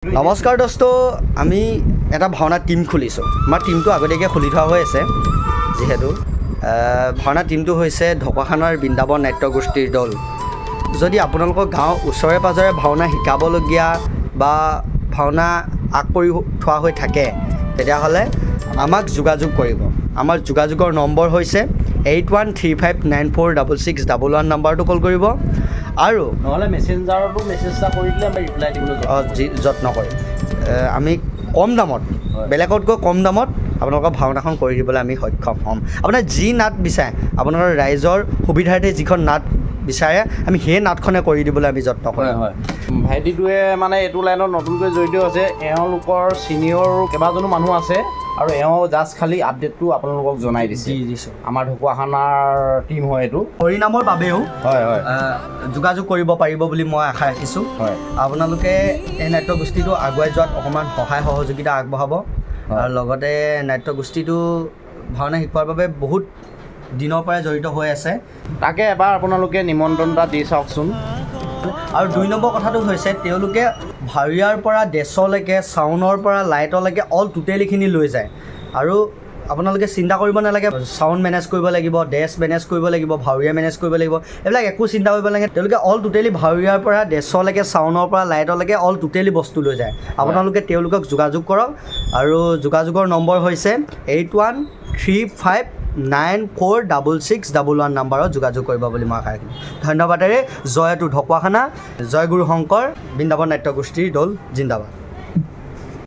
নমস্কাৰ দোস্ত, আমি এটা ভাওনা টিম খুলিছোঁ। আমাৰ টিমটো আগতীয়াকৈ খুলি থোৱা হৈ আছে। যিহেতু ভাওনা টিমটো হৈছে ঢকুৱাখানাৰ বৃন্দাবন নাট্যগোষ্ঠীৰ দল। যদি আপোনালোকৰ গাঁৱৰ ওচৰে পাঁজৰে ভাওনা শিকাবলগীয়া বা ভাওনা আগ কৰি থোৱা হৈ থাকে, তেতিয়াহ'লে আমাক যোগাযোগ কৰিব। আমাৰ যোগাযোগৰ নম্বৰ হৈছে 8135946611 নম্বৰটো কল কৰিব আৰু নহ'লে মেছেঞ্জাৰতো মেছেজ এটা কৰি দিলে আমি ৰিপ্লাই দিবলৈ যত্ন কৰিম। আমি কম দামত, বেলেগতকৈ কম দামত আপোনালোকৰ ভাওনাখন কৰি দিবলৈ আমি সক্ষম হ'ম। আপোনাৰ যি নাট বিচাৰে, আপোনালোকৰ ৰাইজৰ সুবিধাৰ্থে যিখন নাট বিচাৰে, আমি সেই নাটখনে কৰি দিবলৈ আমি যত্ন কৰিম। হয়। ভাইটিটোৱে মানে এইটো লাইনত নতুনকৈ জড়িত হৈছে। এওঁলোকৰ ছিনিয়ৰ কেইবাজনো মানুহ আছে আৰু এওঁ জাষ্ট খালি আপডেটটো আপোনালোকক জনাই দিছোঁ। আমাৰ ঢকুৱাখানাৰ টীম হয় এইটো। হৰিনামৰ বাবেও হয় যোগাযোগ কৰিব পাৰিব বুলি মই আশা ৰাখিছোঁ। হয়, আপোনালোকে এই নাট্যগোষ্ঠীটো আগুৱাই যোৱাত অকণমান সহায় সহযোগিতা আগবঢ়াব আৰু লগতে নাট্যগোষ্ঠীটো ভাওনা শিকোৱাৰ বাবে বহুত দিনৰ পৰাই জড়িত হৈ আছে। তাকে এবাৰ আপোনালোকে নিমন্ত্ৰণ এটা দি চাওকচোন। আৰু 2 নম্বৰ কথাটো হৈছে, তেওঁলোকে ভাৱৰীয়াৰ পৰা ড্ৰেছলৈকে, ছাউণ্ডৰ পৰা লাইটলৈকে অল টোটেলিখিনি লৈ যায়। আৰু আপোনালোকে চিন্তা কৰিব নালাগে ছাউণ্ড মেনেজ কৰিব লাগিব, ড্ৰেছ মেনেজ কৰিব লাগিব, ভাৱৰীয়া মেনেজ কৰিব লাগিব, এইবিলাক একো চিন্তা কৰিব নালাগে। তেওঁলোকে অল টোটেলি ভাৱৰীয়াৰ পৰা ড্ৰেছলৈকে, ছাউণ্ডৰ পৰা লাইটলৈকে অল টোটেলি বস্তু লৈ যায়। আপোনালোকে তেওঁলোকক যোগাযোগ কৰক আৰু যোগাযোগৰ নম্বৰ হৈছে 8135946611 নম্বৰত যোগাযোগ কৰিব বুলি মই আশা ৰাখিম। ধন্যবাদেৰে জয়টো ঢকুৱাখানা, জয় গুৰু শংকৰ, বৃন্দাবন নাট্যগোষ্ঠীৰ দল জিন্দাবাদ।